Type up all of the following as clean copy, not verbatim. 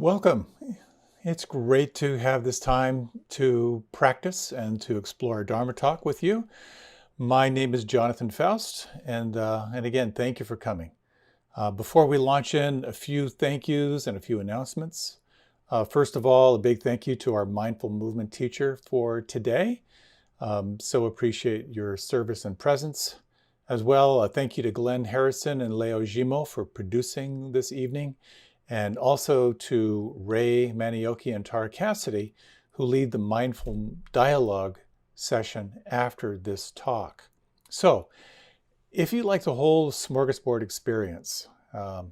Welcome. It's great to have this time to practice and to explore Dharma talk with you. My name is Jonathan Foust, and again, thank you for coming. Before we launch in, a few thank yous and a few announcements. First of all, a big thank you to our mindful movement teacher for today. So appreciate your service and presence. As well, a thank you to Glenn Harrison and Leo Gimo for producing this evening, and also to Ray Manioki and Tara Cassidy, who lead the mindful dialogue session after this talk. So, if you'd like the whole smorgasbord experience, at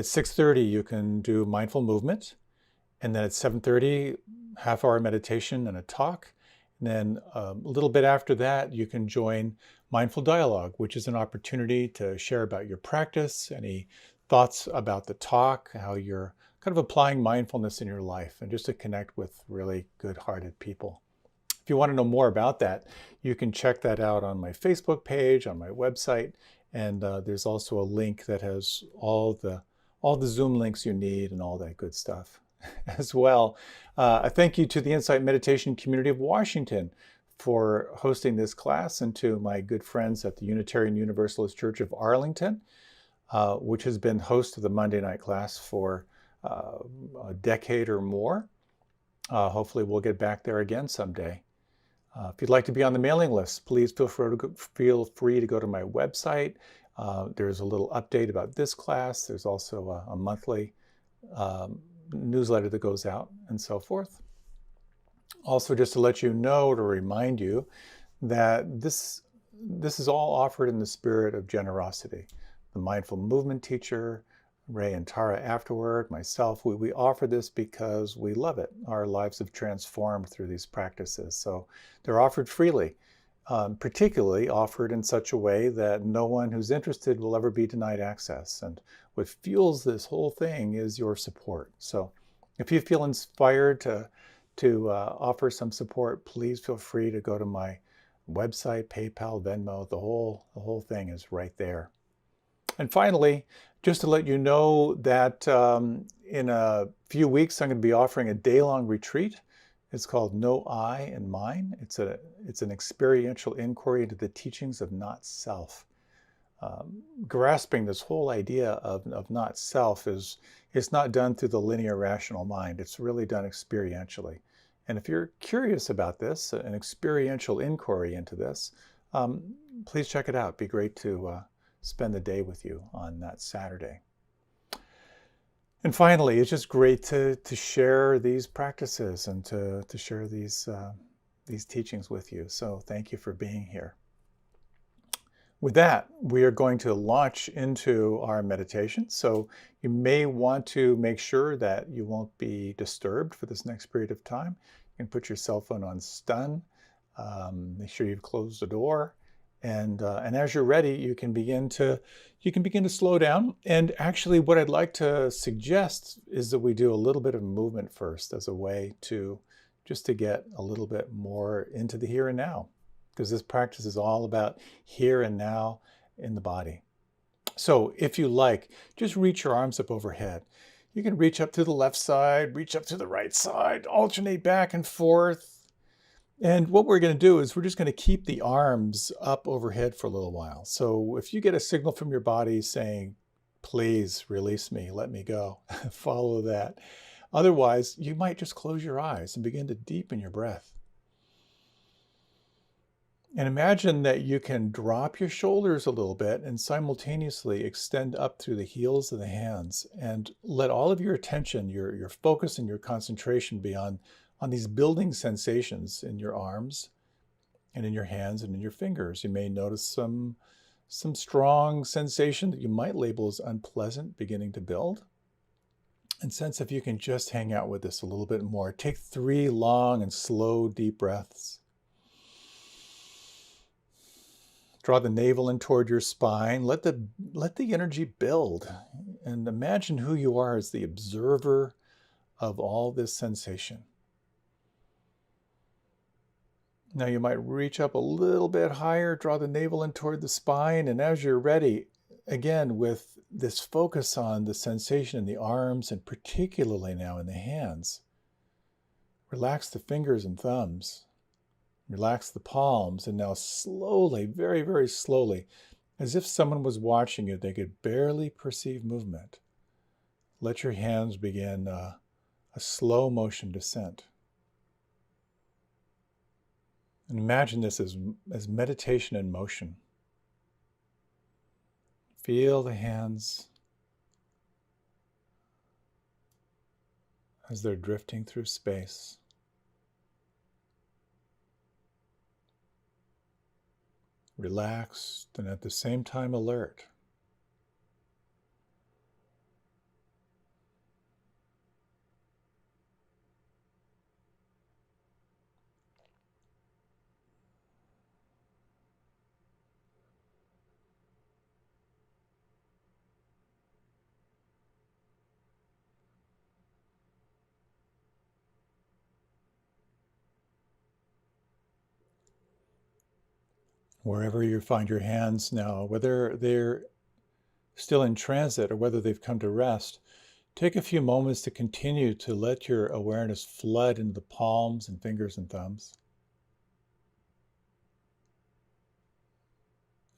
6:30 you can do mindful movement, and then at 7:30, half-hour meditation and a talk. And then a little bit after that, you can join Mindful Dialogue, which is an opportunity to share about your practice, any thoughts about the talk, how you're kind of applying mindfulness in your life, and just to connect with really good-hearted people. If you want to know more about that, you can check that out on my Facebook page, on my website, and there's also a link that has all the Zoom links you need and all that good stuff as well. A thank you to the Insight Meditation Community of Washington for hosting this class, and to my good friends at the Unitarian Universalist Church of Arlington, which has been host of the Monday night class for a decade or more. Hopefully we'll get back there again someday. If you'd like to be on the mailing list, please feel free to go to my website. There's a little update about this class. There's also a monthly newsletter that goes out and so forth. Also, just to let you know, to remind you that this is all offered in the spirit of generosity. The mindful movement teacher, Ray and Tara afterward, myself, we offer this because we love it. Our lives have transformed through these practices. So they're offered freely, particularly offered in such a way that no one who's interested will ever be denied access. And what fuels this whole thing is your support. So if you feel inspired to offer some support, please feel free to go to my website, PayPal, Venmo. The whole thing is right there. And finally, just to let you know that in a few weeks, I'm going to be offering a day-long retreat. It's called No I and Mine. It's an experiential inquiry into the teachings of not self. Grasping this whole idea of not self is not done through the linear rational mind. It's really done experientially. And if you're curious about this, an experiential inquiry into this, please check it out. It'd be great to spend the day with you on that Saturday. And finally, it's just great to share these practices and to share these teachings with you. So thank you for being here. With that, we are going to launch into our meditation. So you may want to make sure that you won't be disturbed for this next period of time. You can put your cell phone on stun. Make sure you've closed the door. And as you're ready, you can begin to slow down. And actually, what I'd like to suggest is that we do a little bit of movement first, as a way to just to get a little bit more into the here and now, because this practice is all about here and now in the body. So if you like, just reach your arms up overhead. You can reach up to the left side, reach up to the right side, alternate back and forth. And what we're going to do is we're just going to keep the arms up overhead for a little while. So if you get a signal from your body saying, please release me, let me go, follow that. Otherwise, you might just close your eyes and begin to deepen your breath. And imagine that you can drop your shoulders a little bit and simultaneously extend up through the heels of the hands, and let all of your attention, your focus and your concentration be on these building sensations in your arms and in your hands and in your fingers. You may notice some strong sensation that you might label as unpleasant beginning to build. And sense if you can just hang out with this a little bit more. Take 3 long and slow, deep breaths. Draw the navel in toward your spine. Let the energy build. And imagine who you are as the observer of all this sensation. Now you might reach up a little bit higher, draw the navel in toward the spine, and as you're ready, again, with this focus on the sensation in the arms and particularly now in the hands, relax the fingers and thumbs, relax the palms, and now slowly, very, very slowly, as if someone was watching you, they could barely perceive movement. Let your hands begin a slow motion descent. And imagine this as meditation in motion. Feel the hands as they're drifting through space. Relaxed and at the same time alert. Wherever you find your hands now, whether they're still in transit or whether they've come to rest, take a few moments to continue to let your awareness flood into the palms and fingers and thumbs.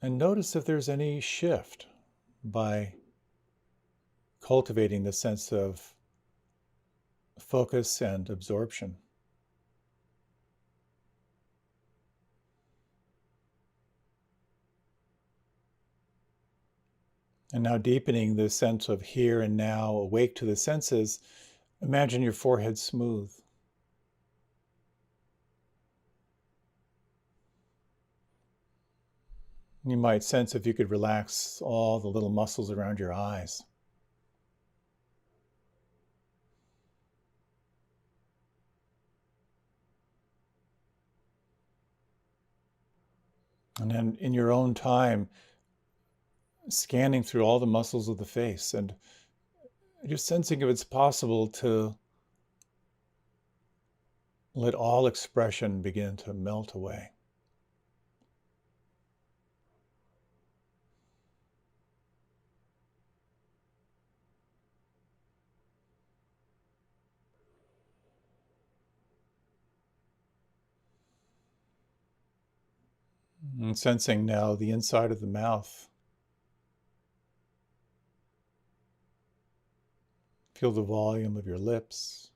And notice if there's any shift by cultivating the sense of focus and absorption. And now deepening the sense of here and now, awake to the senses, imagine your forehead smooth. You might sense if you could relax all the little muscles around your eyes. And then in your own time, scanning through all the muscles of the face and just sensing if it's possible to let all expression begin to melt away. And sensing now the inside of the mouth. Feel the volume of your lips.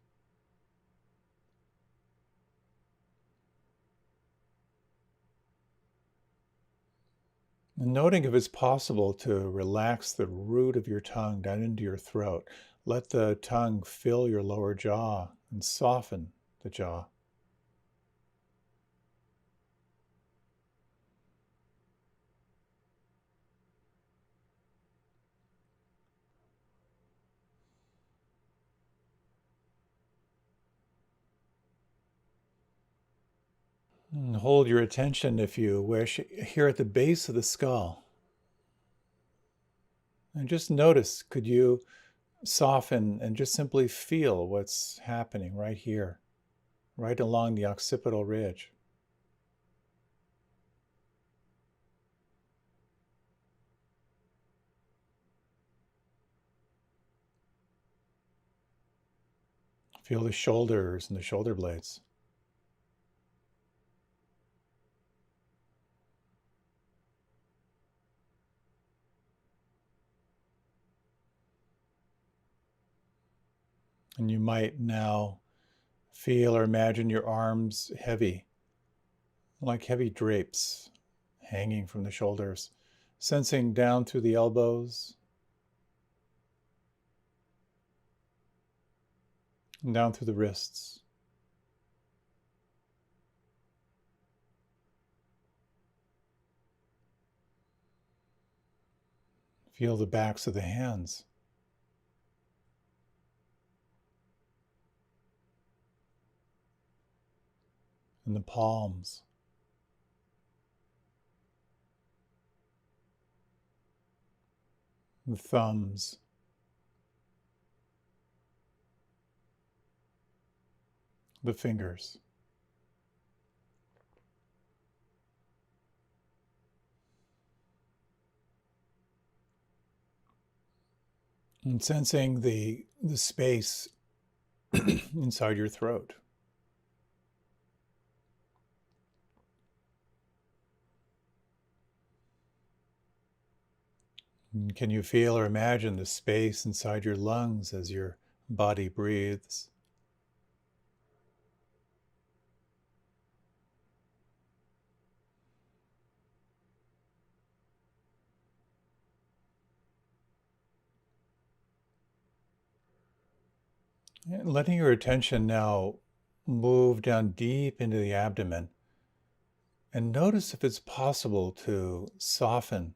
And noting if it's possible to relax the root of your tongue down into your throat. Let the tongue fill your lower jaw and soften the jaw. And hold your attention, if you wish, here at the base of the skull. And just notice, could you soften and just simply feel what's happening right here, right along the occipital ridge. Feel the shoulders and the shoulder blades. And you might now feel or imagine your arms heavy, like heavy drapes hanging from the shoulders, sensing down through the elbows and down through the wrists. Feel the backs of the hands. And the palms. The thumbs. The fingers. And sensing the space inside your throat. And can you feel or imagine the space inside your lungs as your body breathes? And letting your attention now move down deep into the abdomen, and notice if it's possible to soften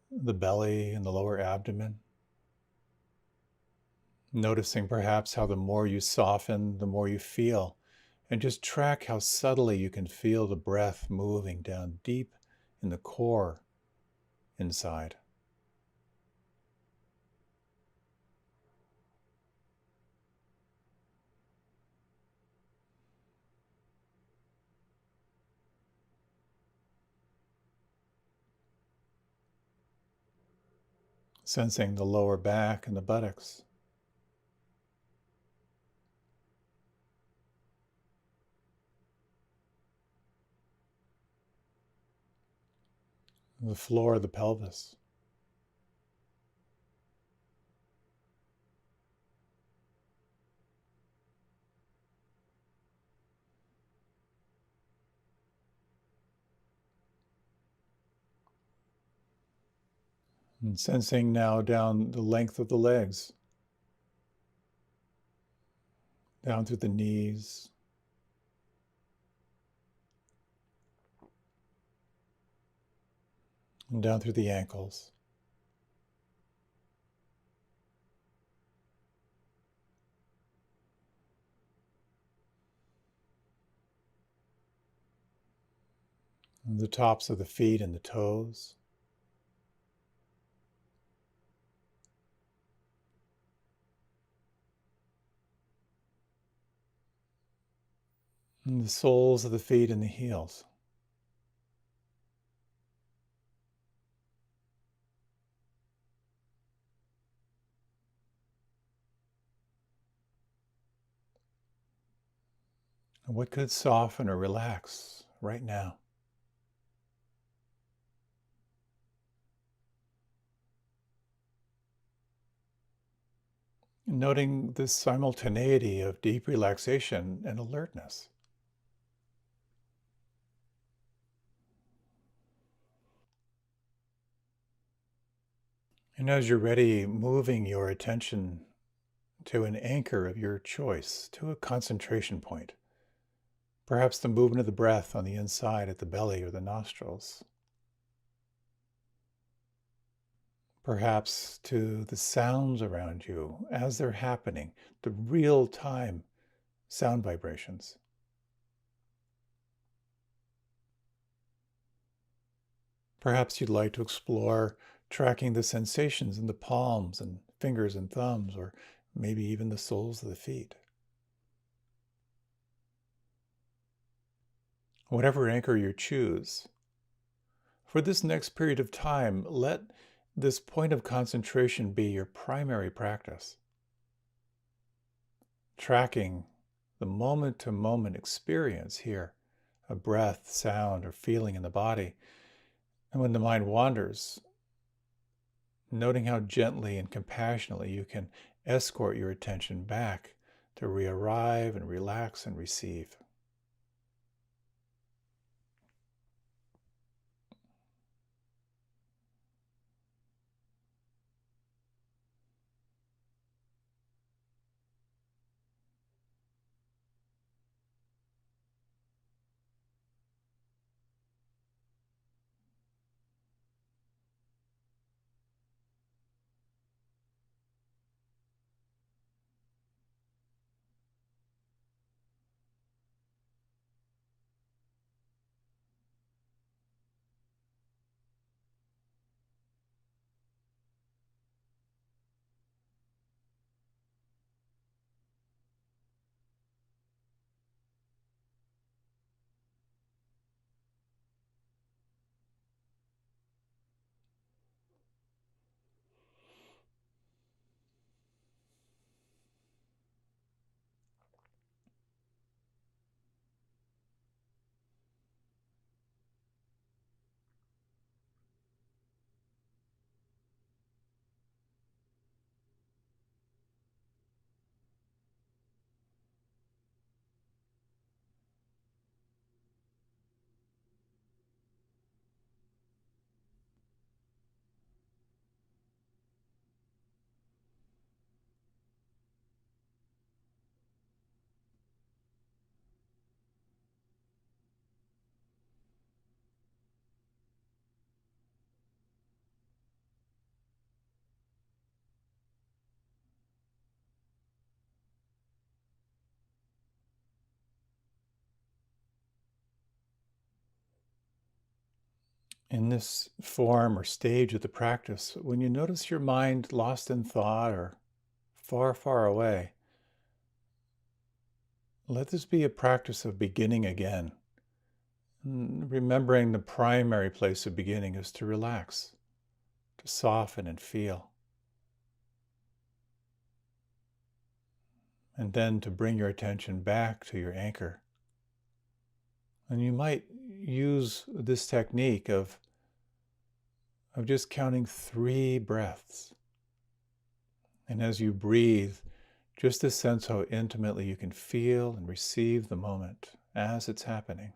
the belly and the lower abdomen. Noticing perhaps how the more you soften, the more you feel. And just track how subtly you can feel the breath moving down deep in the core inside. Sensing the lower back and the buttocks. The floor of the pelvis. And sensing now down the length of the legs, down through the knees, and down through the ankles. And the tops of the feet and the toes. And the soles of the feet and the heels. And what could soften or relax right now? Noting this simultaneity of deep relaxation and alertness. And as you're ready, moving your attention to an anchor of your choice, to a concentration point. Perhaps the movement of the breath on the inside at the belly or the nostrils. Perhaps to the sounds around you as they're happening, the real-time sound vibrations. Perhaps you'd like to explore tracking the sensations in the palms and fingers and thumbs, or maybe even the soles of the feet. Whatever anchor you choose, for this next period of time, let this point of concentration be your primary practice. Tracking the moment-to-moment experience here of breath, sound, or feeling in the body. And when the mind wanders, noting how gently and compassionately you can escort your attention back to re-arrive and relax and receive. In this form or stage of the practice, when you notice your mind lost in thought or far, far away, let this be a practice of beginning again. Remembering the primary place of beginning is to relax, to soften and feel, and then to bring your attention back to your anchor. And you might use this technique of just counting 3 breaths. And as you breathe, just to sense how intimately you can feel and receive the moment as it's happening.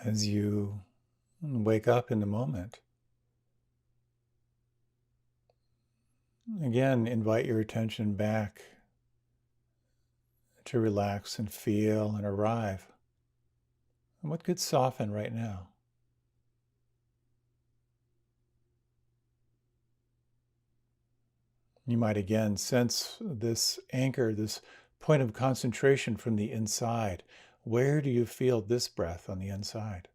As you wake up in the moment, again, invite your attention back to relax and feel and arrive. And what could soften right now? You might again sense this anchor, this point of concentration from the inside. Where do you feel this breath on the inside?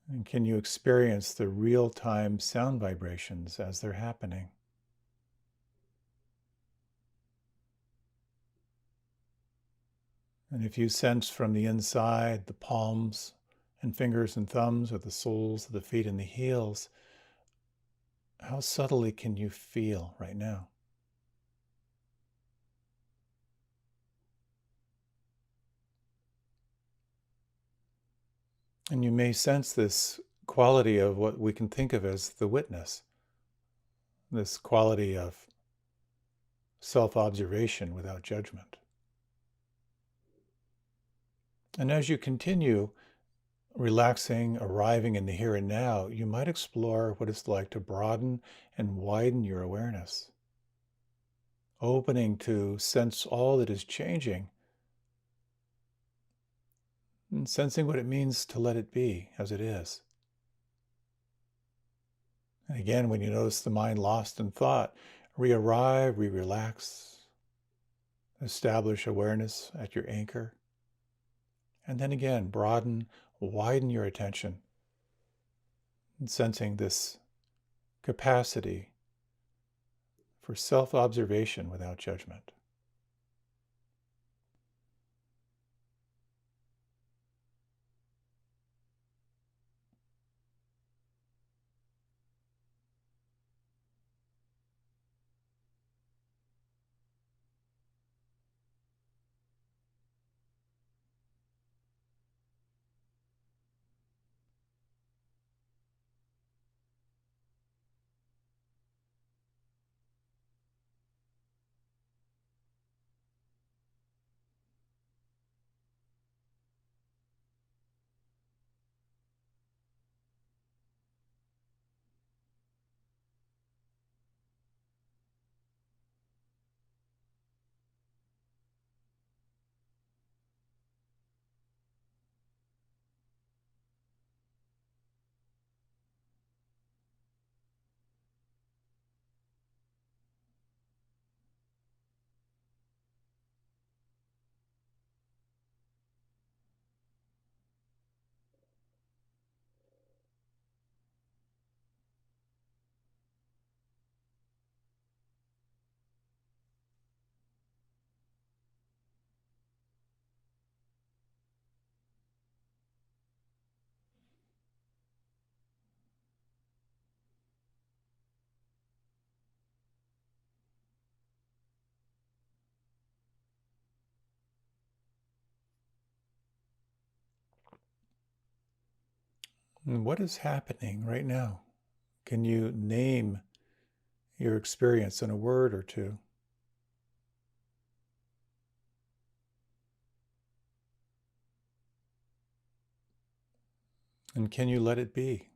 And can you experience the real-time sound vibrations as they're happening? And if you sense from the inside, the palms and fingers and thumbs, or the soles of the feet and the heels, how subtly can you feel right now? And you may sense this quality of what we can think of as the witness, this quality of self-observation without judgment. And as you continue relaxing, arriving in the here and now, you might explore what it's like to broaden and widen your awareness, opening to sense all that is changing and sensing what it means to let it be as it is. And again, when you notice the mind lost in thought, re-arrive, re-relax, establish awareness at your anchor, and then again, broaden, widen your attention, and sensing this capacity for self-observation without judgment. And what is happening right now? Can you name your experience in a word or two? And can you let it be?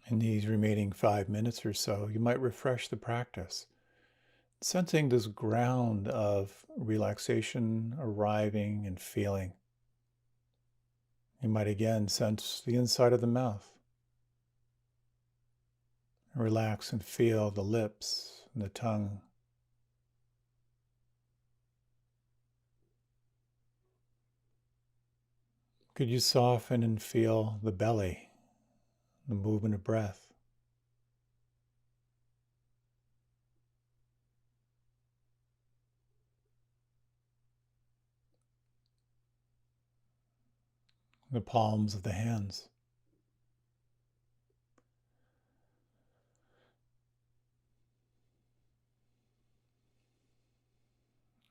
In these remaining 5 minutes or so, you might refresh the practice, sensing this ground of relaxation arriving and feeling. You might again sense the inside of the mouth. Relax and feel the lips and the tongue. Could you soften and feel the belly, the movement of breath? The palms of the hands.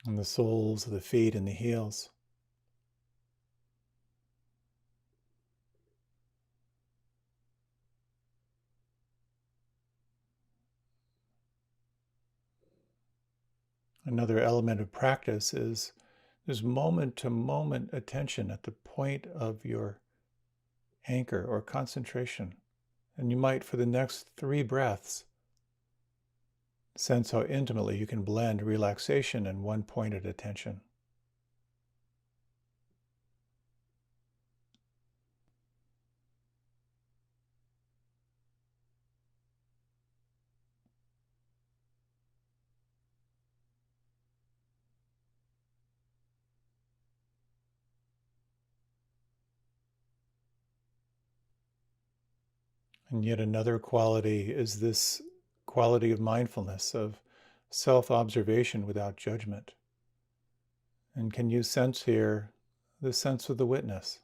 And the soles of the feet and the heels. Another element of practice is this moment-to-moment attention at the point of your anchor or concentration. And you might, for the next 3 breaths, sense how intimately you can blend relaxation and one-pointed attention. And yet another quality is this quality of mindfulness, of self-observation without judgment. And can you sense here the sense of the witness?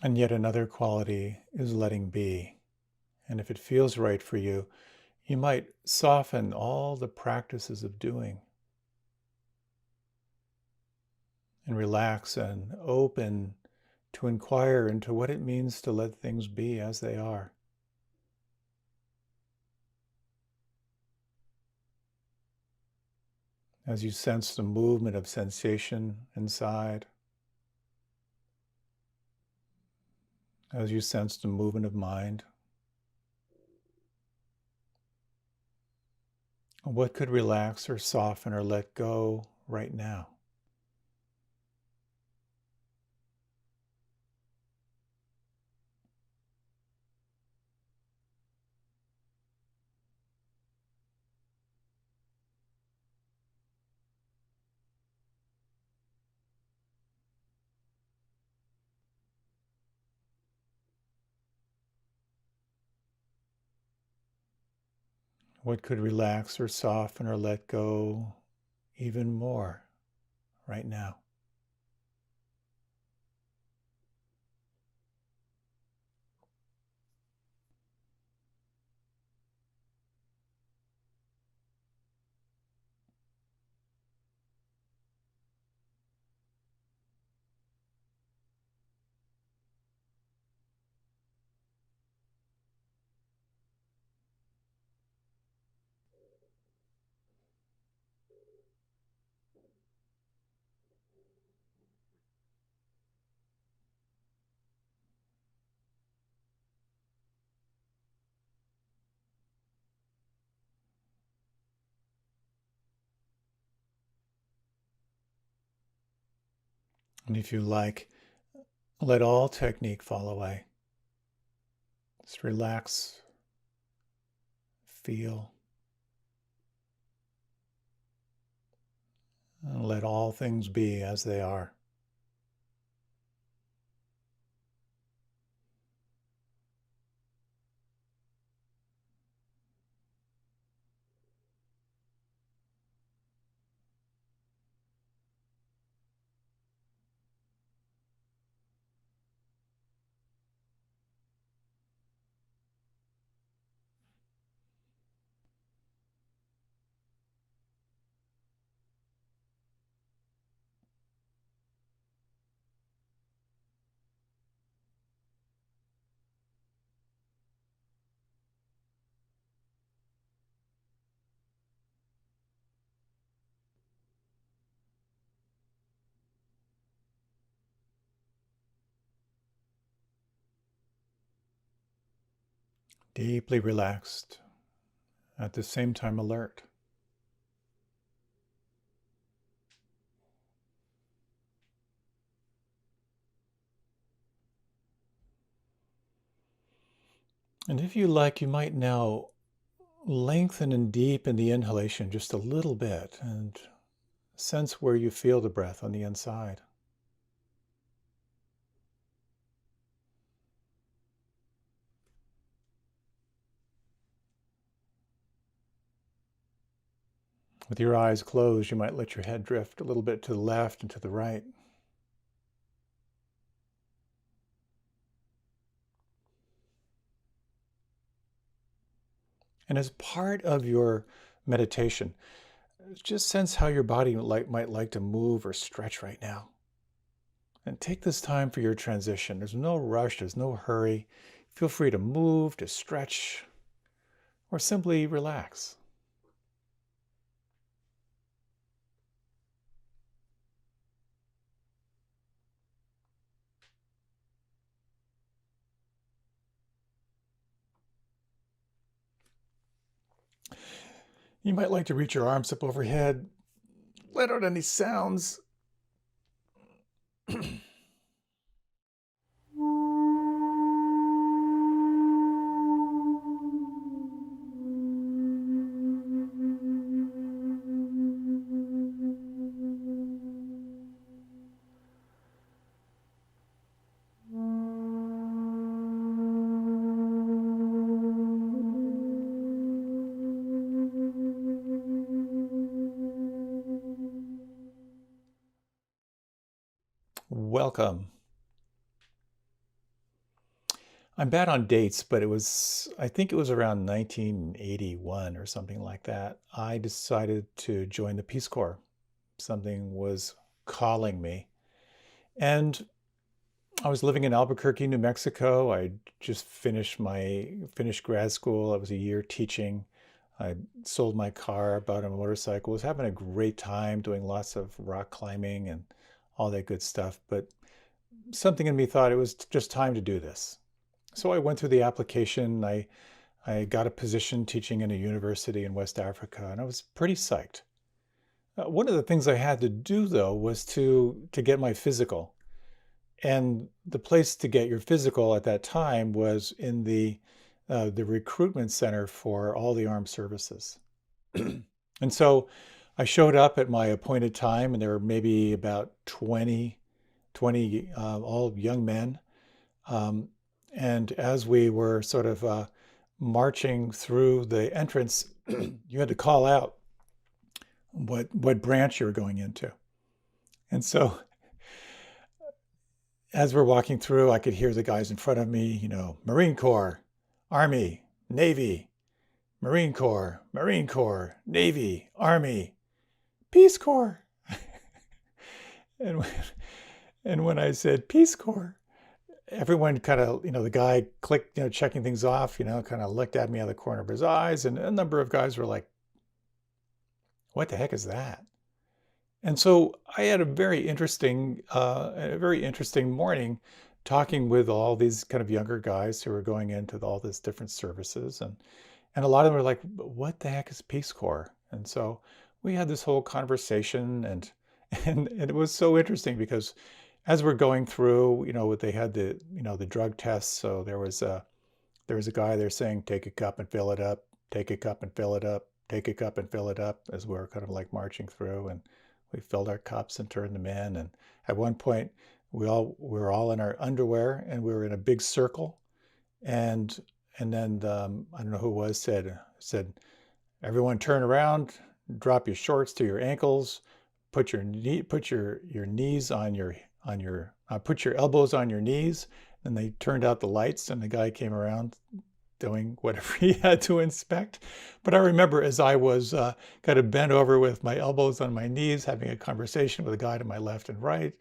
And yet another quality is letting be. And if it feels right for you, you might soften all the practices of doing and relax and open to inquire into what it means to let things be as they are. As you sense the movement of sensation inside, as you sense the movement of mind, what could relax or soften or let go right now? What could relax or soften or let go even more right now? And if you like, let all technique fall away. Just relax, feel, and let all things be as they are. Deeply relaxed, at the same time alert. And if you like, you might now lengthen and deepen the inhalation just a little bit and sense where you feel the breath on the inside. With your eyes closed, you might let your head drift a little bit to the left and to the right. And as part of your meditation, just sense how your body might like to move or stretch right now. And take this time for your transition. There's no rush, there's no hurry. Feel free to move, to stretch, or simply relax. You might like to reach your arms up overhead, let out any sounds. Welcome. I'm bad on dates, but I think it was around 1981 or something like that. I decided to join the Peace Corps. Something was calling me. And I was living in Albuquerque, New Mexico. I just finished grad school. I was a year teaching. I sold my car, bought a motorcycle, was having a great time doing lots of rock climbing and all that good stuff. But something in me thought it was just time to do this. So I went through the application. I got a position teaching in a university in West Africa, and I was pretty psyched. One of the things I had to do, though, was to get my physical. And the place to get your physical at that time was in the recruitment center for all the armed services. And so I showed up at my appointed time, and there were maybe about 20 all young men. Um, and as we were sort of marching through the entrance, you had to call out what branch you were going into. And so as we're walking through, I could hear the guys in front of me, Marine Corps, Army, Navy, Marine Corps, Marine Corps, Navy, Army, Peace Corps. and, when, and when I said Peace Corps, everyone kind of, the guy clicked, checking things off, kind of looked at me out of the corner of his eyes. And a number of guys were like, what the heck is that? And so I had a very interesting morning talking with all these kind of younger guys who were going into all these different services. And a lot of them were like, what the heck is Peace Corps? And so we had this whole conversation and it was so interesting because as we're going through, they had the drug tests. So there was a guy there saying, take a cup and fill it up, take a cup and fill it up, take a cup and fill it up, as we were kind of like marching through. And we filled our cups and turned them in. And at one point, we were all in our underwear and we were in a big circle. And then I don't know who it was said, everyone turn around, drop your shorts to your ankles, put your knees on your put your elbows on your knees. And they turned out the lights and the guy came around doing whatever he had to inspect. But I remember as I was kind of bent over with my elbows on my knees, having a conversation with a guy to my left and right,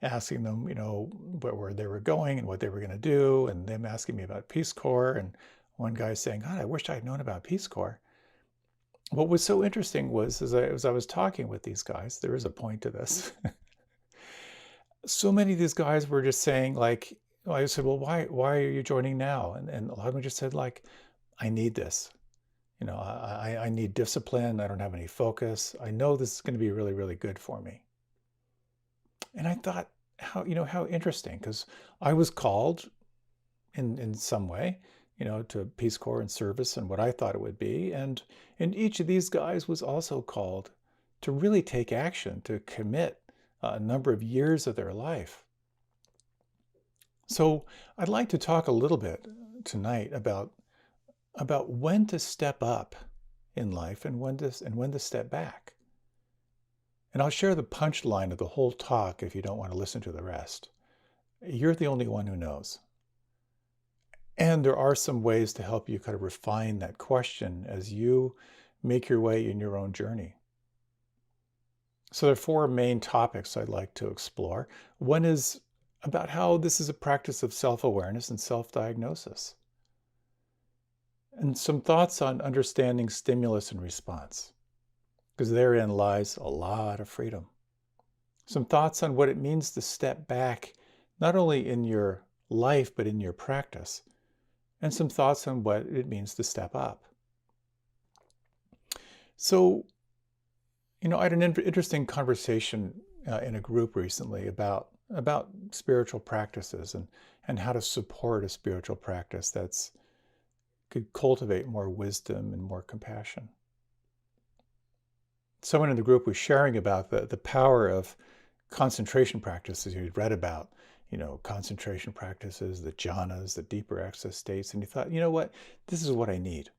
asking them, where they were going and what they were going to do, and them asking me about Peace Corps. And one guy saying, God, I wish I'd known about Peace Corps. What was so interesting was, as I was talking with these guys, there is a point to this. So many of these guys were just saying, like, I said, well, why are you joining now? And a lot of them just said, like, I need this. I need discipline. I don't have any focus. I know this is going to be really, really good for me. And I thought, how interesting, because I was called in some way, to Peace Corps and service and what I thought it would be. And each of these guys was also called to really take action, to commit a number of years of their life. So I'd like to talk a little bit tonight about when to step up in life and when to step back. And I'll share the punchline of the whole talk if you don't want to listen to the rest. You're the only one who knows. And there are some ways to help you kind of refine that question as you make your way in your own journey. So there are four main topics I'd like to explore. One is about how this is a practice of self-awareness and self-diagnosis. And some thoughts on understanding stimulus and response, because therein lies a lot of freedom. Some thoughts on what it means to step back, not only in your life, but in your practice. And some thoughts on what it means to step up. So, I had an interesting conversation in a group recently about spiritual practices and how to support a spiritual practice that's could cultivate more wisdom and more compassion. Someone in the group was sharing about the power of concentration practices you'd read about, concentration practices, the jhanas, the deeper access states, and he thought, what, this is what I need.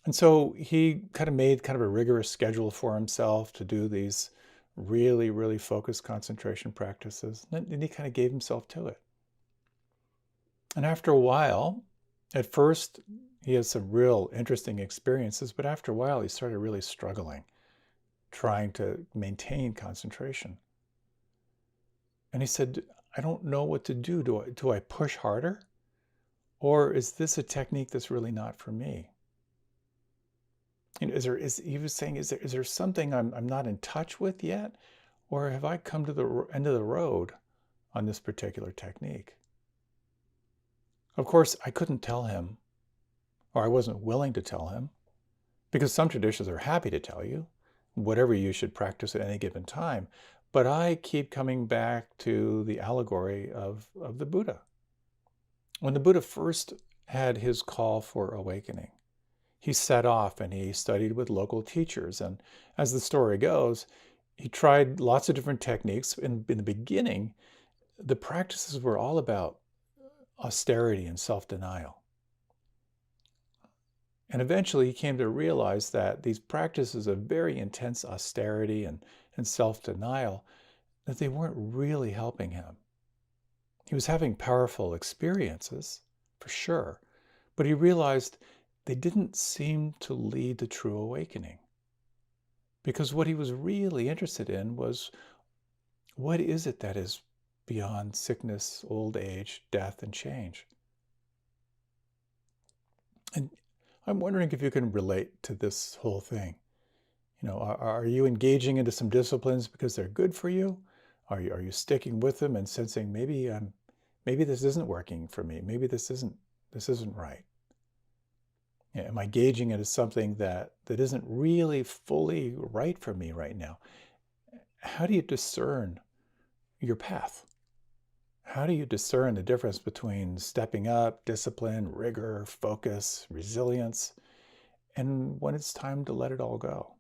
And so he kind of made a rigorous schedule for himself to do these really, really focused concentration practices. And he kind of gave himself to it. And after a while, at first, he had some real interesting experiences, but after a while, he started really struggling, trying to maintain concentration. And he said, I don't know what to do. Do I push harder? Or is this a technique that's really not for me? He was saying, is there something I'm not in touch with yet? Or have I come to the end of the road on this particular technique? Of course, I couldn't tell him, or I wasn't willing to tell him, because some traditions are happy to tell you whatever you should practice at any given time. But I keep coming back to the allegory of the Buddha. When the Buddha first had his call for awakening, he set off and he studied with local teachers. And as the story goes, he tried lots of different techniques. In the beginning, the practices were all about austerity and self-denial. And eventually he came to realize that these practices of very intense austerity and self-denial, that they weren't really helping him. He was having powerful experiences, for sure, but he realized they didn't seem to lead to true awakening. Because what he was really interested in was, what is it that is beyond sickness, old age, death, and change? And I'm wondering if you can relate to this whole thing. Are you engaging into some disciplines because they're good for you? Are you sticking with them and sensing maybe this isn't working for me? Maybe this isn't right. Am I engaging into something that isn't really fully right for me right now? How do you discern your path? How do you discern the difference between stepping up, discipline, rigor, focus, resilience, and when it's time to let it all go?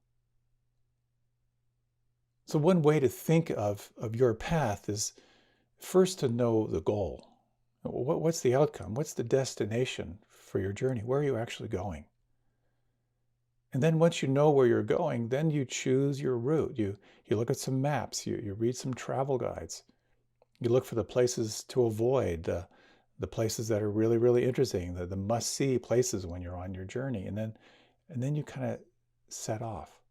So one way to think of your path is first to know the goal. What's the outcome? What's the destination for your journey? Where are you actually going? And then once you know where you're going, then you choose your route. You look at some maps, you read some travel guides. You look for the places to avoid, the places that are really, really interesting, the must-see places when you're on your journey. And then you kind of set off.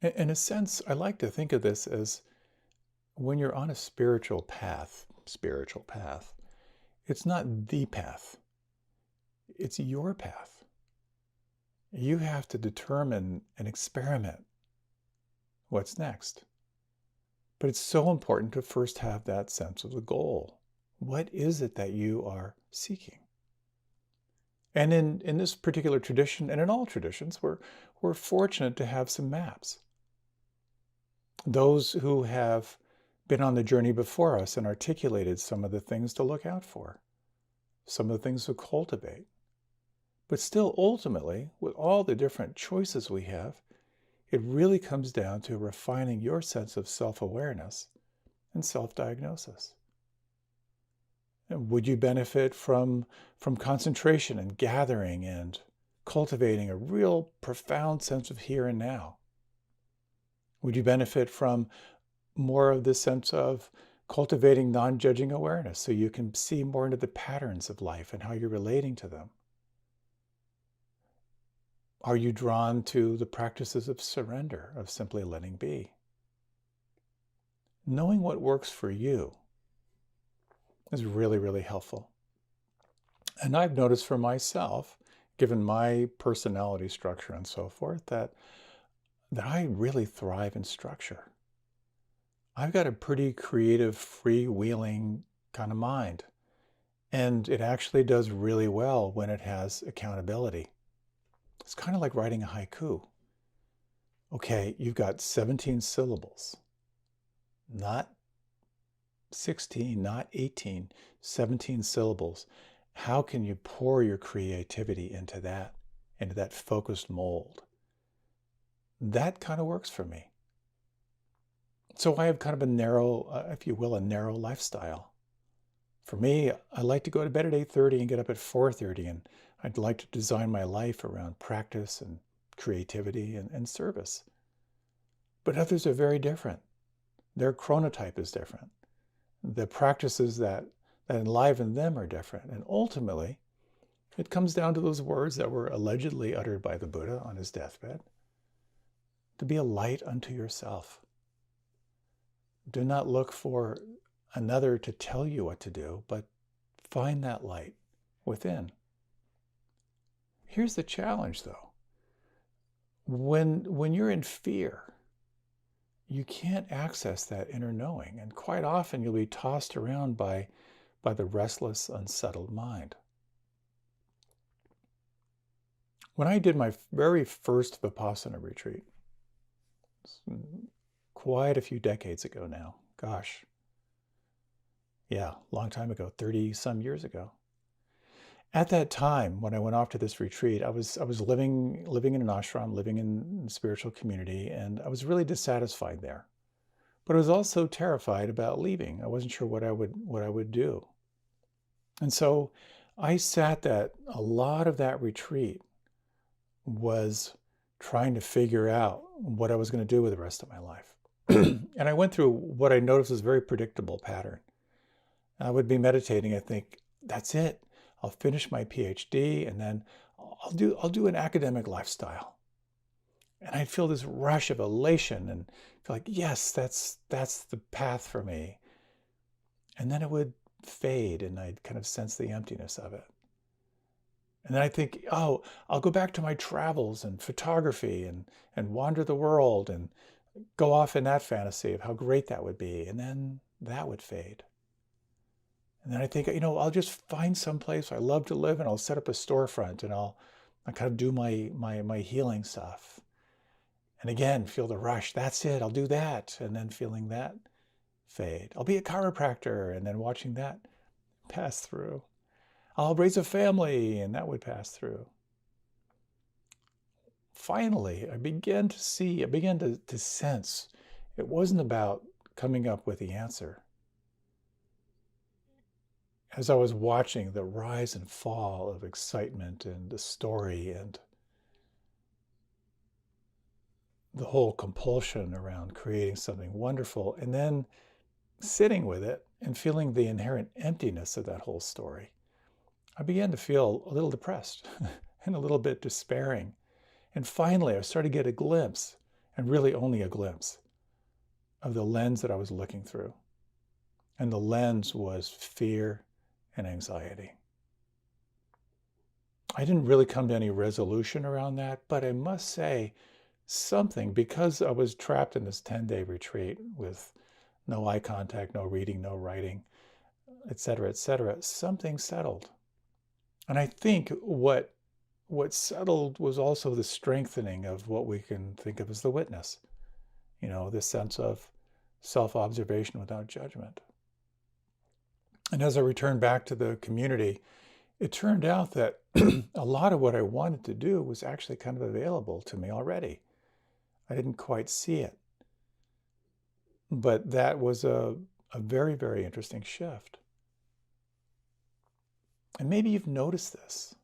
In a sense, I like to think of this as when you're on a spiritual path, it's not the path, it's your path. You have to determine and experiment what's next. But it's so important to first have that sense of the goal. What is it that you are seeking? And in this particular tradition, and in all traditions, we're fortunate to have some maps. Those who have been on the journey before us and articulated some of the things to look out for, some of the things to cultivate. But still, ultimately, with all the different choices we have, it really comes down to refining your sense of self-awareness and self-diagnosis. Would you benefit from concentration and gathering and cultivating a real profound sense of here and now? Would you benefit from more of this sense of cultivating non-judging awareness so you can see more into the patterns of life and how you're relating to them? Are you drawn to the practices of surrender, of simply letting be? Knowing what works for you is really, really helpful. And I've noticed for myself, given my personality structure and so forth, that I really thrive in structure. I've got a pretty creative, freewheeling kind of mind. And it actually does really well when it has accountability. It's kind of like writing a haiku. Okay, you've got 17 syllables, not 16, not 18, 17 syllables. How can you pour your creativity into that focused mold? That kind of works for me. So I have kind of a narrow, if you will, a narrow lifestyle. For me, I like to go to bed at 8:30 and get up at 4:30, and I'd like to design my life around practice and creativity and service. But others are very different. Their chronotype is different. The practices that enliven them are different. And ultimately, it comes down to those words that were allegedly uttered by the Buddha on his deathbed. To be a light unto yourself. Do not look for another to tell you what to do, but find that light within. Here's the challenge, though. When you're in fear, you can't access that inner knowing, and quite often you'll be tossed around by the restless, unsettled mind. When I did my very first Vipassana retreat, quite a few decades ago now, gosh, yeah, long time ago, 30 some years ago. At that time, when I went off to this retreat, I was living in an ashram, living in a spiritual community, and I was really dissatisfied there. But I was also terrified about leaving. I wasn't sure what I would do. And so I sat that a lot of that retreat was trying to figure out what I was going to do with the rest of my life. And I went through what I noticed was a very predictable pattern. I would be meditating, I think, that's it. I'll finish my PhD and then I'll do an academic lifestyle. And I'd feel this rush of elation and feel like, yes, that's the path for me. And then it would fade and I'd kind of sense the emptiness of it. And then I think, oh, I'll go back to my travels and photography and wander the world and go off in that fantasy of how great that would be. And then that would fade. And then I think, I'll just find some place I love to live and I'll set up a storefront and I'll kind of do my healing stuff. And again, feel the rush. That's it. I'll do that. And then feeling that fade. I'll be a chiropractor, and then watching that pass through. I'll raise a family, and that would pass through. Finally, I began to sense it wasn't about coming up with the answer. As I was watching the rise and fall of excitement and the story and the whole compulsion around creating something wonderful, and then sitting with it and feeling the inherent emptiness of that whole story, I began to feel a little depressed and a little bit despairing. And finally, I started to get a glimpse, and really only a glimpse, of the lens that I was looking through. And the lens was fear and anxiety. I didn't really come to any resolution around that, but I must say something, because I was trapped in this 10-day retreat with no eye contact, no reading, no writing, etc., something settled. And I think what settled was also the strengthening of what we can think of as the witness. This sense of self-observation without judgment. And as I returned back to the community, it turned out that a lot of what I wanted to do was actually kind of available to me already. I didn't quite see it. But that was a very, very interesting shift. And maybe you've noticed this,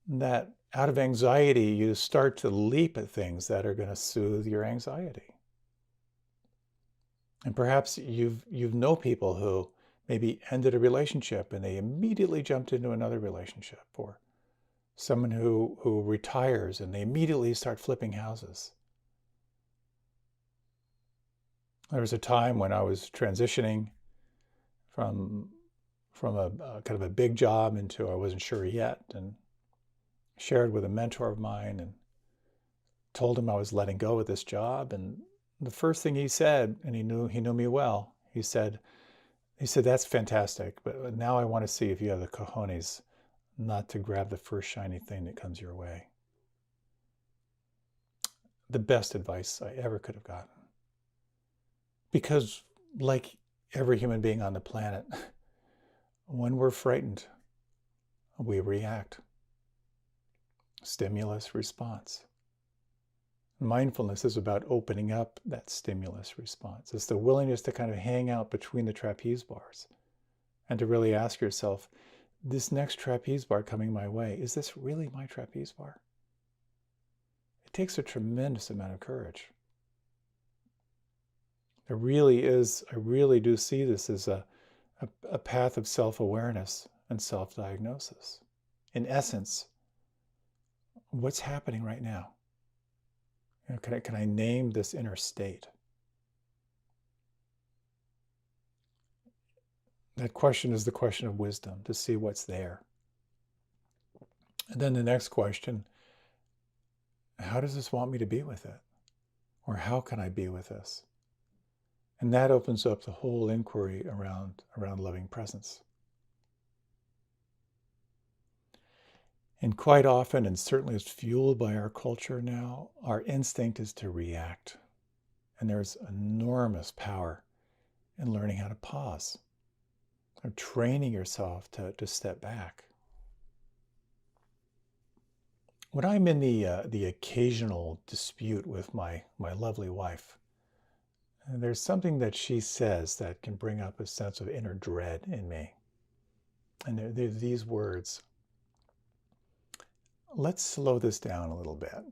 that out of anxiety, you start to leap at things that are going to soothe your anxiety. And perhaps you know people who maybe ended a relationship and they immediately jumped into another relationship, or someone who retires and they immediately start flipping houses. There was a time when I was transitioning from a kind of a big job into I wasn't sure yet, and shared with a mentor of mine and told him I was letting go of this job. And the first thing he said, and he knew me well, he said, "That's fantastic, but now I want to see if you have the cojones not to grab the first shiny thing that comes your way." The best advice I ever could have gotten. Because like every human being on the planet, when we're frightened, we react. Stimulus, response. Mindfulness is about opening up that stimulus response. It's the willingness to kind of hang out between the trapeze bars and to really ask yourself, this next trapeze bar coming my way, is this really my trapeze bar? It takes a tremendous amount of courage. There really is, I really do see this as a path of self-awareness and self-diagnosis. In essence, what's happening right now? Can I name this inner state? That question is the question of wisdom, to see what's there. And then the next question, how does this want me to be with it? Or how can I be with this? And that opens up the whole inquiry around loving presence. And quite often, and certainly it's fueled by our culture now, our instinct is to react. And there's enormous power in learning how to pause, or training yourself to step back. When I'm in the occasional dispute with my lovely wife, there's something that she says that can bring up a sense of inner dread in me. And they're these words: let's slow this down a little bit.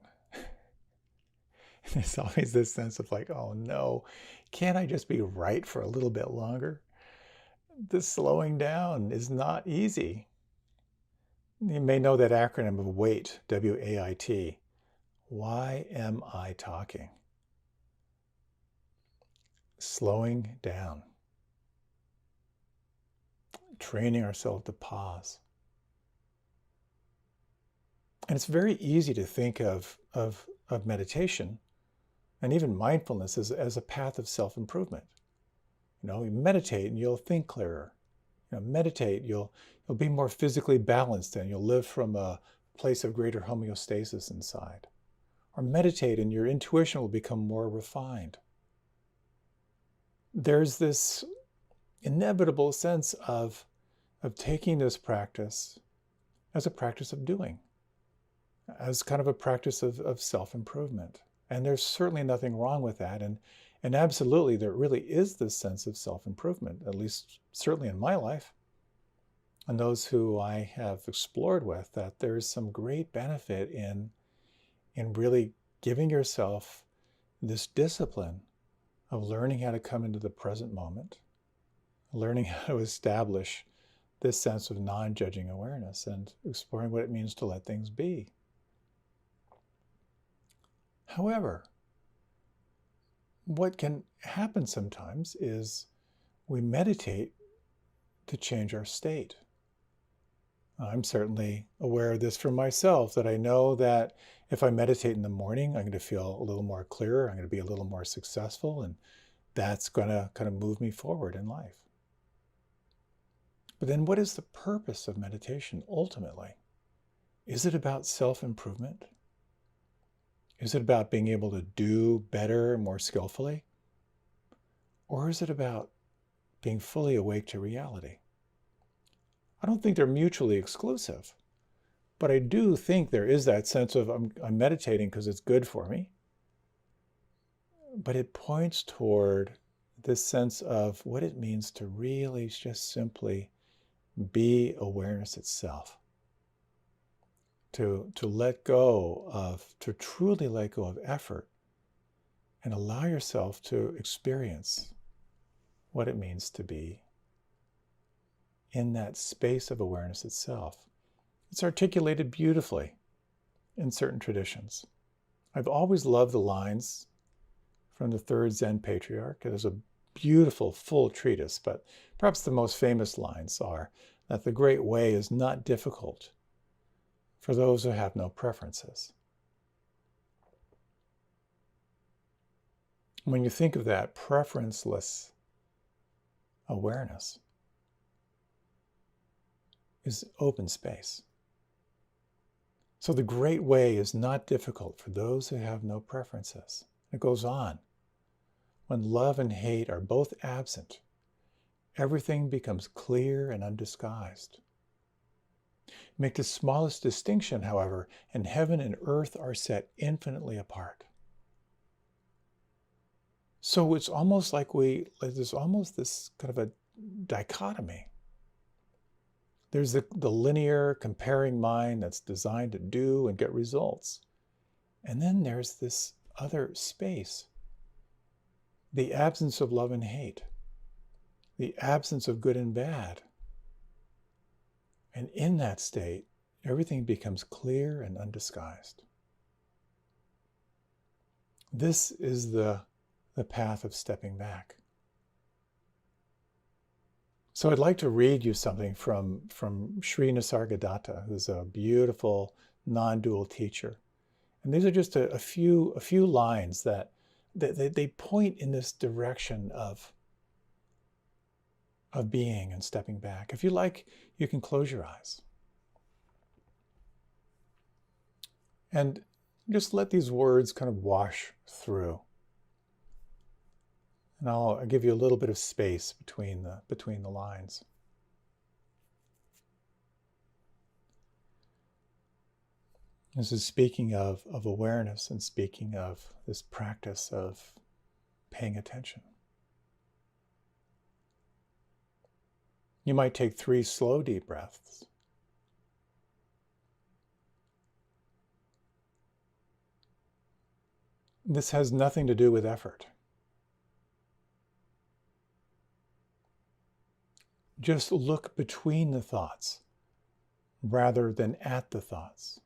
There's always this sense of like, oh no, can't I just be right for a little bit longer? The slowing down is not easy. You may know that acronym of WAIT, W-A-I-T. Why am I talking? Slowing down. Training ourselves to pause. And it's very easy to think of meditation and even mindfulness as a path of self-improvement. You meditate and you'll think clearer. Meditate, you'll be more physically balanced and you'll live from a place of greater homeostasis inside. Or meditate and your intuition will become more refined. there's this inevitable sense of taking this practice as a practice of doing, as kind of a practice of self-improvement. And there's certainly nothing wrong with that. And absolutely, there really is this sense of self-improvement, at least certainly in my life, and those who I have explored with, that there's some great benefit in really giving yourself this discipline of learning how to come into the present moment, learning how to establish this sense of non-judging awareness and exploring what it means to let things be. However, what can happen sometimes is we meditate to change our state. I'm certainly aware of this for myself, that I know that if I meditate in the morning, I'm going to feel a little more clearer, I'm going to be a little more successful, and that's going to kind of move me forward in life. But then what is the purpose of meditation ultimately? Is it about self-improvement? Is it about being able to do better, more skillfully? Or is it about being fully awake to reality? I don't think they're mutually exclusive, but I do think there is that sense of I'm meditating because it's good for me. But it points toward this sense of what it means to really just simply be awareness itself. To let go of, to truly let go of effort and allow yourself to experience what it means to be in that space of awareness itself. It's articulated beautifully in certain traditions. I've always loved the lines from the third Zen patriarch. It is a beautiful, full treatise, but perhaps the most famous lines are that the great way is not difficult for those who have no preferences. When you think of that preferenceless awareness, is open space. So the great way is not difficult for those who have no preferences. It goes on. When love and hate are both absent, everything becomes clear and undisguised. Make the smallest distinction, however, and heaven and earth are set infinitely apart. So it's almost like there's almost this kind of a dichotomy. There's the linear comparing mind that's designed to do and get results. And then there's this other space, the absence of love and hate, the absence of good and bad. And in that state, everything becomes clear and undisguised. This is the path of stepping back. So I'd like to read you something from Sri Nisargadatta, who's a beautiful non-dual teacher. And these are just a few lines that they point in this direction of being and stepping back. If you like, you can close your eyes. And just let these words kind of wash through. And I'll give you a little bit of space between the lines. This is speaking of awareness and speaking of this practice of paying attention. You might take 3 slow, deep breaths. This has nothing to do with effort. Just look between the thoughts rather than at the thoughts.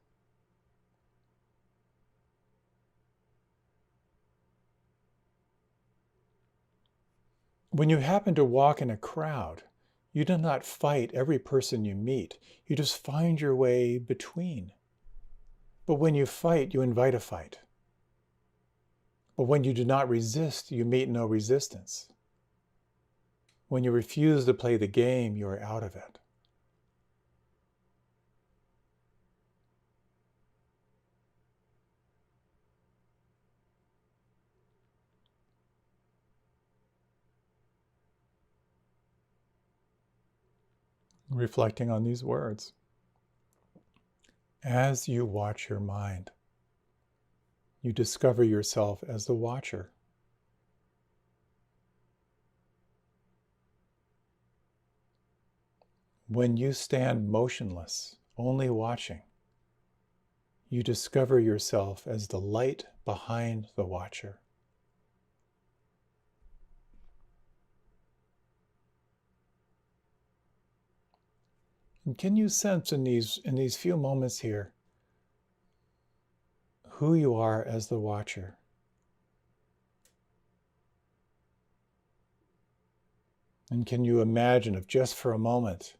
When you happen to walk in a crowd, you do not fight every person you meet. You just find your way between. But when you fight, you invite a fight. But when you do not resist, you meet no resistance. When you refuse to play the game, you are out of it. reflecting on these words. As you watch your mind, you discover yourself as the watcher. When you stand motionless, only watching, you discover yourself as the light behind the watcher. And can you sense in these few moments here who you are as the watcher? And can you imagine, if just for a moment,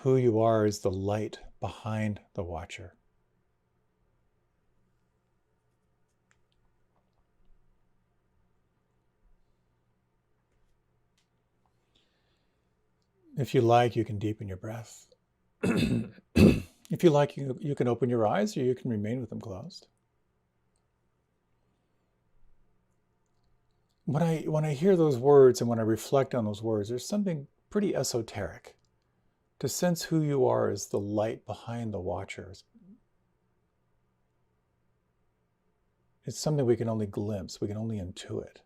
who you are as the light behind the watcher? If you like, you can deepen your breath. If you like, you can open your eyes, or you can remain with them closed. When I hear those words and when I reflect on those words, there's something pretty esoteric. To sense who you are as the light behind the watchers. It's something we can only glimpse, we can only intuit.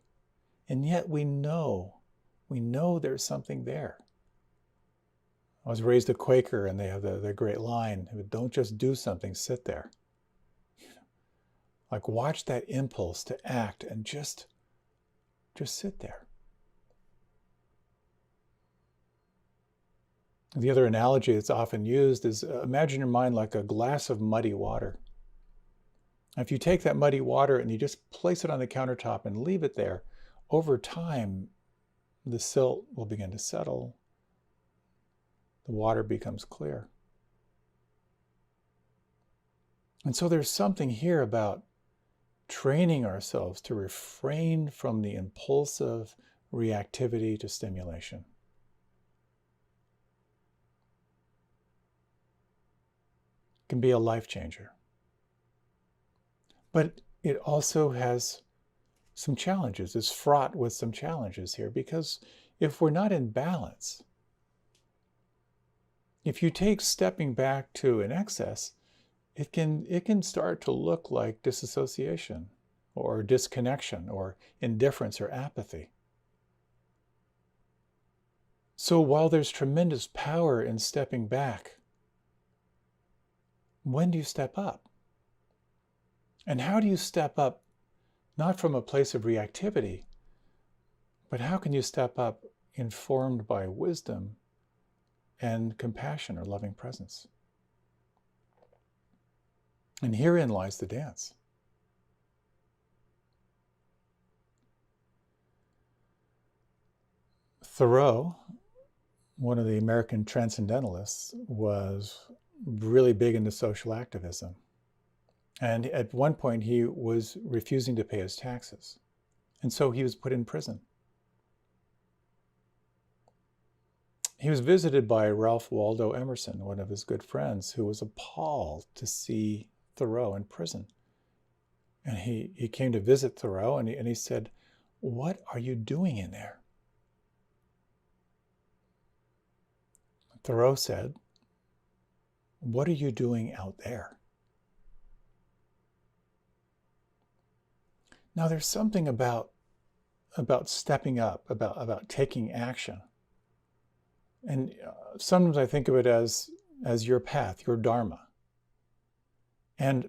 And yet we know there's something there. I was raised a Quaker, and they have the great line, don't just do something, sit there. Like, watch that impulse to act and just sit there. The other analogy that's often used is imagine your mind like a glass of muddy water. If you take that muddy water and you just place it on the countertop and leave it there, over time, the silt will begin to settle. The water becomes clear. And so there's something here about training ourselves to refrain from the impulsive reactivity to stimulation. It can be a life changer. But it also has some challenges. It's fraught with some challenges here, because if we're not in balance, if you take stepping back to an excess, it can start to look like disassociation or disconnection or indifference or apathy. So while there's tremendous power in stepping back, when do you step up? And how do you step up, not from a place of reactivity, but how can you step up informed by wisdom and compassion or loving presence? And herein lies the dance. Thoreau, one of the American transcendentalists, was really big into social activism. And at one point, he was refusing to pay his taxes. And so he was put in prison. He was visited by Ralph Waldo Emerson, one of his good friends, who was appalled to see Thoreau in prison. And he came to visit Thoreau, and he said, "What are you doing in there?" Thoreau said, "What are you doing out there?" Now, there's something about stepping up, about taking action. And sometimes I think of it as your path, your Dharma. And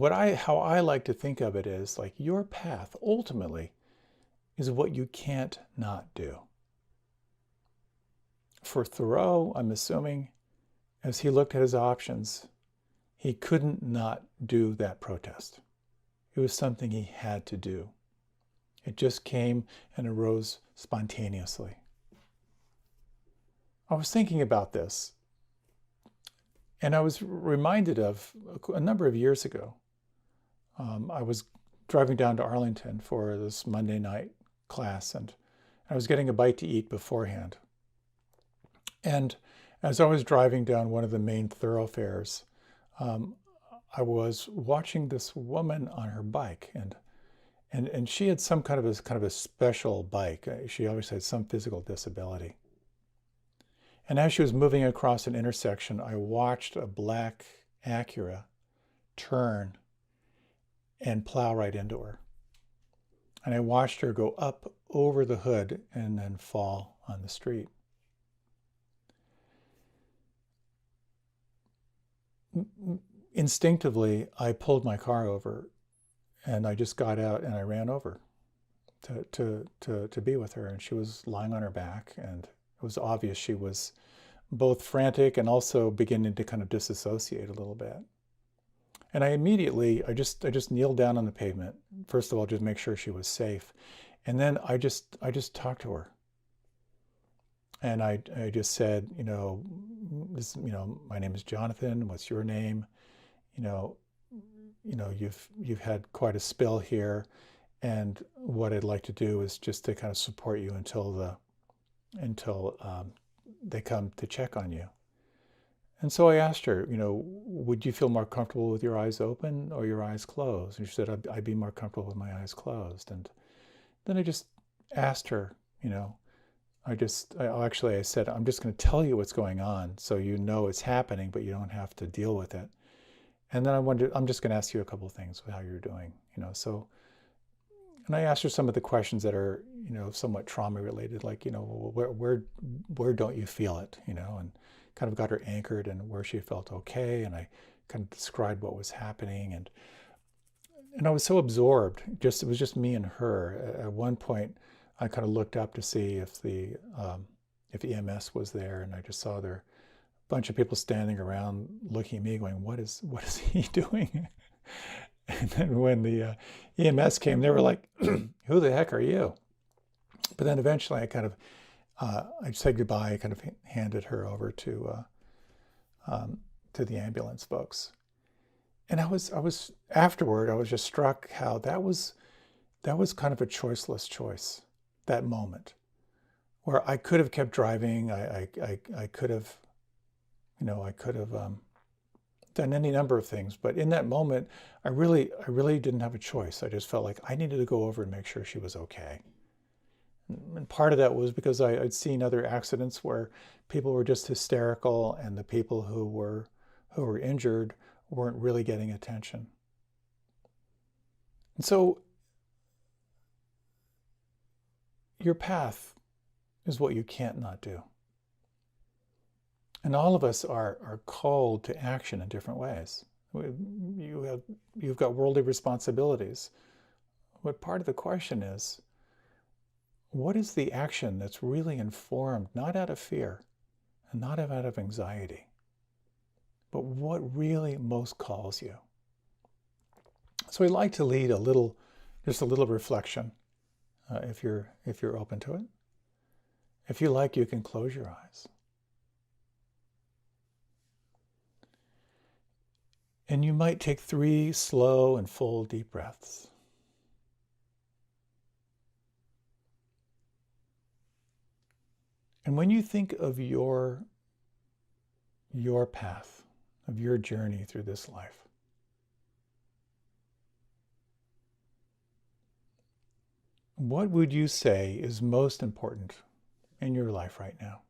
how I like to think of it is like your path ultimately is what you can't not do. For Thoreau, I'm assuming, as he looked at his options, he couldn't not do that protest. It was something he had to do. It just came and arose spontaneously. I was thinking about this, and I was reminded of a number of years ago. I was driving down to Arlington for this Monday night class, and I was getting a bite to eat beforehand. And as I was driving down one of the main thoroughfares, I was watching this woman on her bike, and she had some kind of a special bike. She always had some physical disability. And as she was moving across an intersection, I watched a black Acura turn and plow right into her. And I watched her go up over the hood and then fall on the street. Instinctively, I pulled my car over and I just got out and I ran over to be with her. And she was lying on her back, and it was obvious she was both frantic and also beginning to kind of disassociate a little bit. And I just kneeled down on the pavement. First of all, just make sure she was safe. And then I just talked to her. And I just said, my name is Jonathan. What's your name? You've had quite a spill here, and what I'd like to do is just to kind of support you until they come to check on you. And so I asked her, would you feel more comfortable with your eyes open or your eyes closed? And she said, I'd be more comfortable with my eyes closed. And then I just asked her, I said, I'm just going to tell you what's going on so you know it's happening, but you don't have to deal with it. And then I'm just going to ask you a couple of things with how you're doing, and I asked her some of the questions that are, somewhat trauma related, like, where don't you feel it, and kind of got her anchored and where she felt okay. And I kind of described what was happening. And I was so absorbed, it was just me and her. At one point, I kind of looked up to see if the EMS was there, and I just saw there a bunch of people standing around looking at me going, what is he doing? And then when the EMS came, they were like, who the heck are you? But then eventually I said goodbye. I kind of handed her over to the ambulance folks. And afterward, I was just struck how that was kind of a choiceless choice, that moment, where I could have kept driving. I could have, done any number of things, but in that moment, I really didn't have a choice. I just felt like I needed to go over and make sure she was okay. And part of that was because I'd seen other accidents where people were just hysterical, and the people who were injured weren't really getting attention. And so your path is what you can't not do. And all of us are called to action in different ways. You've got worldly responsibilities. But part of the question is, what is the action that's really informed, not out of fear and not out of anxiety, but what really most calls you? So I'd like to lead just a little reflection, if you're open to it. If you like, you can close your eyes. And you might take 3 slow and full deep breaths. And when you think of your path, of your journey through this life, what would you say is most important in your life right now?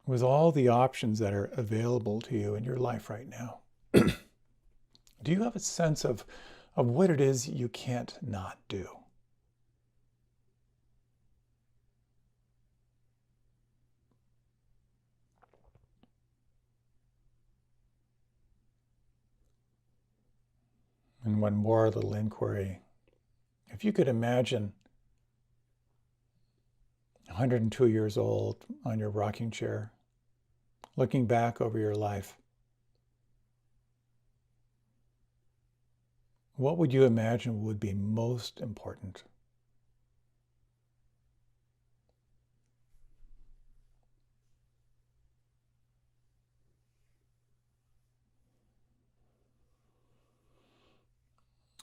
With all the options that are available to you in your life right now, do you have a sense of what it is you can't not do? And one more little inquiry. If you could imagine 102 years old on your rocking chair, looking back over your life, what would you imagine would be most important?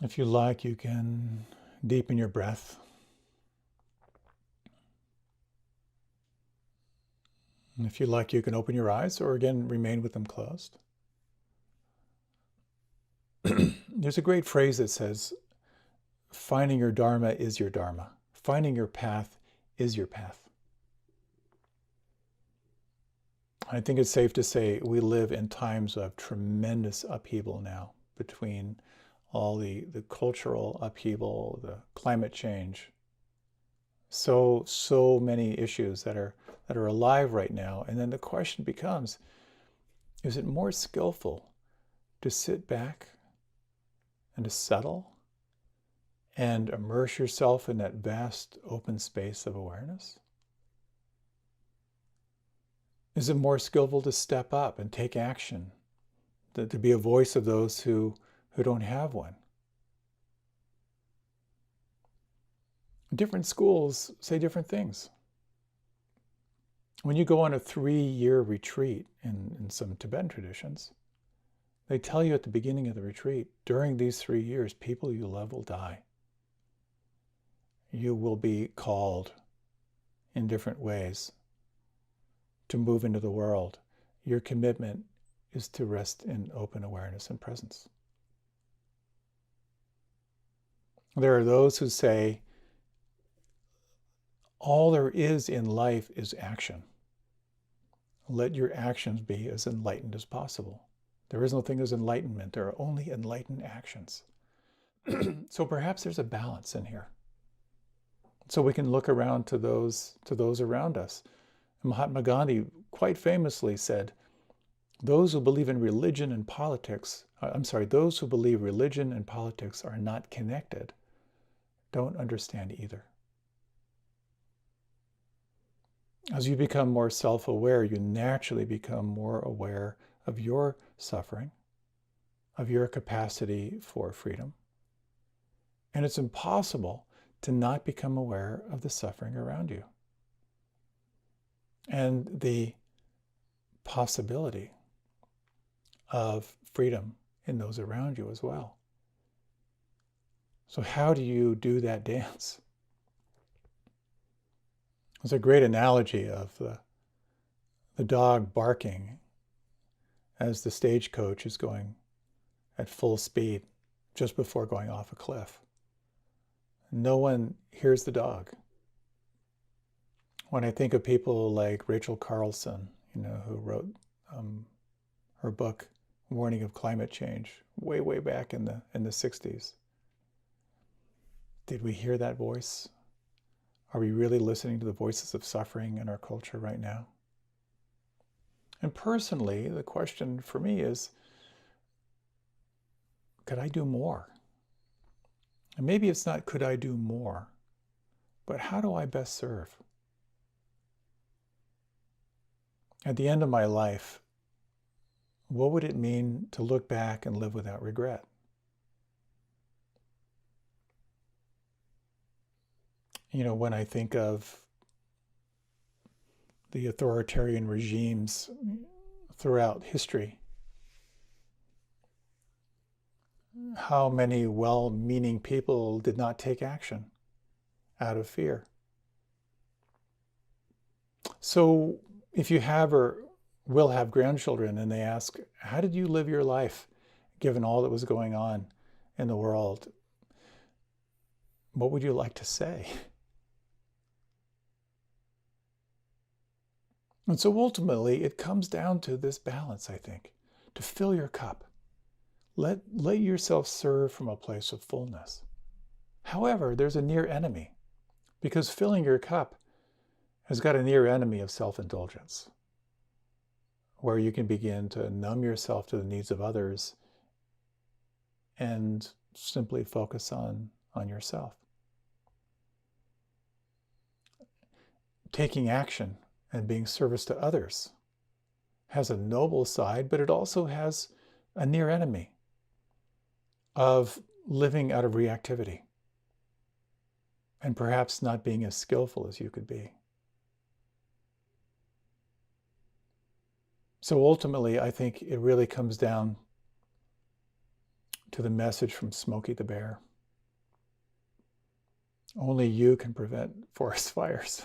If you like, you can deepen your breath. And if you like, you can open your eyes, or again, remain with them closed. There's a great phrase that says, finding your Dharma is your Dharma. Finding your path is your path. I think it's safe to say we live in times of tremendous upheaval now, between all the cultural upheaval, the climate change. So many issues that are alive right now. And then the question becomes, is it more skillful to sit back and to settle and immerse yourself in that vast open space of awareness? Is it more skillful to step up and take action, to be a voice of those who don't have one? Different schools say different things. When you go on a 3-year retreat in some Tibetan traditions, they tell you at the beginning of the retreat, during these 3 years, people you love will die. You will be called in different ways to move into the world. Your commitment is to rest in open awareness and presence. There are those who say, all there is in life is action. Let your actions be as enlightened as possible. There is no thing as enlightenment. There are only enlightened actions. So perhaps there's a balance in here. So we can look around to those around us. Mahatma Gandhi quite famously said, those who believe in religion and politics, those who believe religion and politics are not connected, don't understand either. As you become more self-aware, you naturally become more aware of your suffering, of your capacity for freedom. And it's impossible to not become aware of the suffering around you and the possibility of freedom in those around you as well. So how do you do that dance? There's a great analogy of the dog barking as the stagecoach is going at full speed just before going off a cliff. No one hears the dog. When I think of people like Rachel Carlson, who wrote her book, Warning of Climate Change, way back in the 60s. Did we hear that voice? Are we really listening to the voices of suffering in our culture right now? And personally, the question for me is, could I do more? And maybe it's not could I do more, but how do I best serve? At the end of my life, what would it mean to look back and live without regret? When I think of the authoritarian regimes throughout history, how many well-meaning people did not take action out of fear? So if you have or will have grandchildren and they ask, how did you live your life given all that was going on in the world? What would you like to say? And so ultimately, it comes down to this balance, I think, to fill your cup. Let yourself serve from a place of fullness. However, there's a near enemy, because filling your cup has got a near enemy of self-indulgence, where you can begin to numb yourself to the needs of others and simply focus on yourself. Taking action and being service to others has a noble side, but it also has a near enemy of living out of reactivity and perhaps not being as skillful as you could be. So ultimately, I think it really comes down to the message from Smokey the Bear. Only you can prevent forest fires.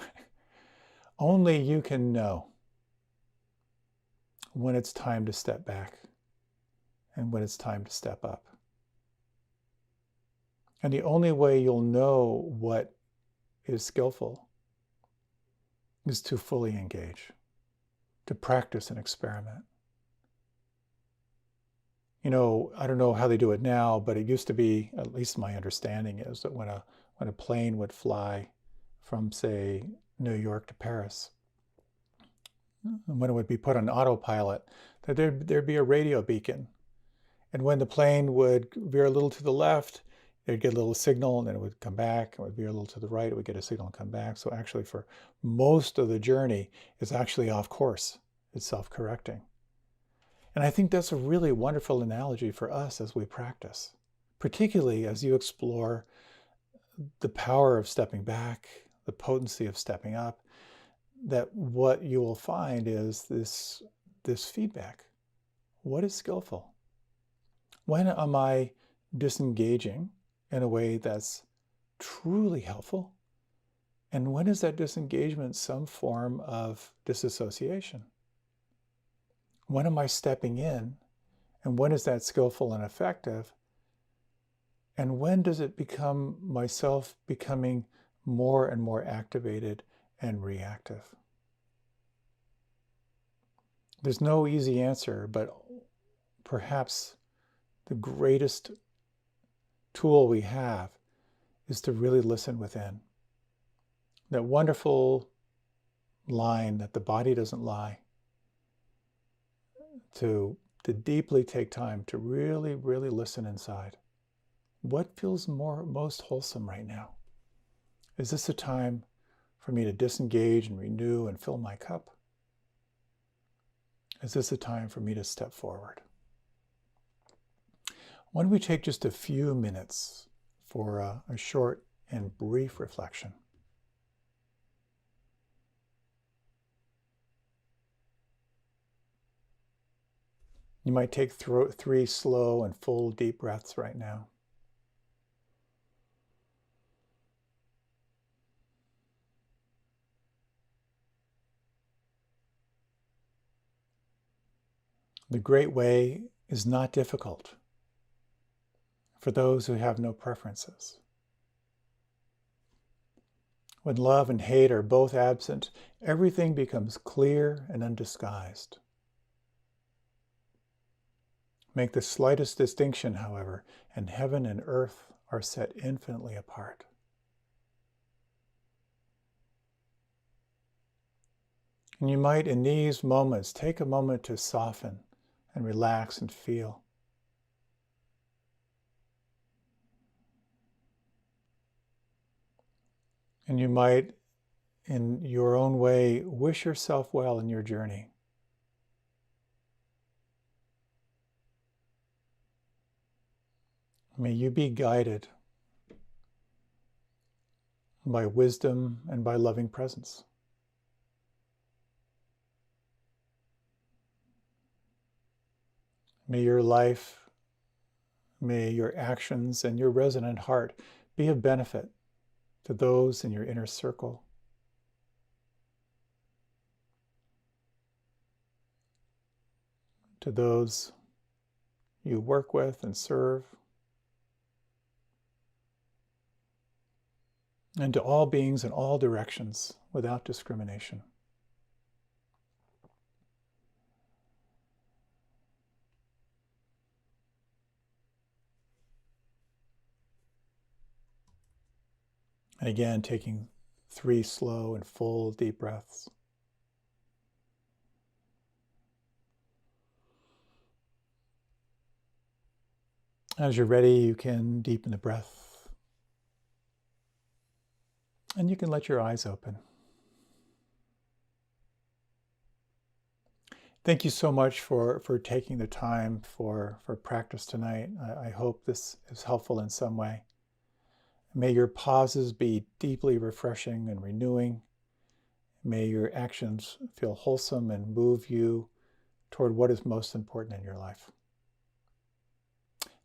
Only you can know when it's time to step back and when it's time to step up. And the only way you'll know what is skillful is to fully engage, to practice and experiment. You know, I don't know how they do it now, but it used to be, at least my understanding is, that when a plane would fly from, say, New York to Paris, when it would be put on autopilot, that there'd be a radio beacon. And when the plane would veer a little to the left, they'd get a little signal, and then it would come back. It would veer a little to the right, it would get a signal and come back. So actually, for most of the journey, it's actually off course. It's self-correcting. And I think that's a really wonderful analogy for us as we practice, particularly as you explore the power of stepping back, the potency of stepping up, that what you will find is this feedback. What is skillful? When am I disengaging in a way that's truly helpful? And when is that disengagement some form of disassociation? When am I stepping in? And when is that skillful and effective? And when does it become myself becoming more and more activated and reactive? There's no easy answer, but perhaps the greatest tool we have is to really listen within. That wonderful line that the body doesn't lie. To deeply take time to really, really listen inside. What feels most wholesome right now? Is this a time for me to disengage and renew and fill my cup? Is this a time for me to step forward? Why don't we take just a few minutes for a short and brief reflection? You might take 3 slow and full deep breaths right now. The great way is not difficult for those who have no preferences. When love and hate are both absent, everything becomes clear and undisguised. Make the slightest distinction, however, and heaven and earth are set infinitely apart. And you might, in these moments, take a moment to soften and relax and feel. And you might, in your own way, wish yourself well in your journey. May you be guided by wisdom and by loving presence. May your life, may your actions and your resonant heart be of benefit to those in your inner circle. To those you work with and serve. And to all beings in all directions without discrimination. And again, taking 3 slow and full deep breaths. As you're ready, you can deepen the breath. And you can let your eyes open. Thank you so much for taking the time for practice tonight. I hope this is helpful in some way. May your pauses be deeply refreshing and renewing. May your actions feel wholesome and move you toward what is most important in your life.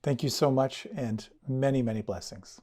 Thank you so much, and many, many blessings.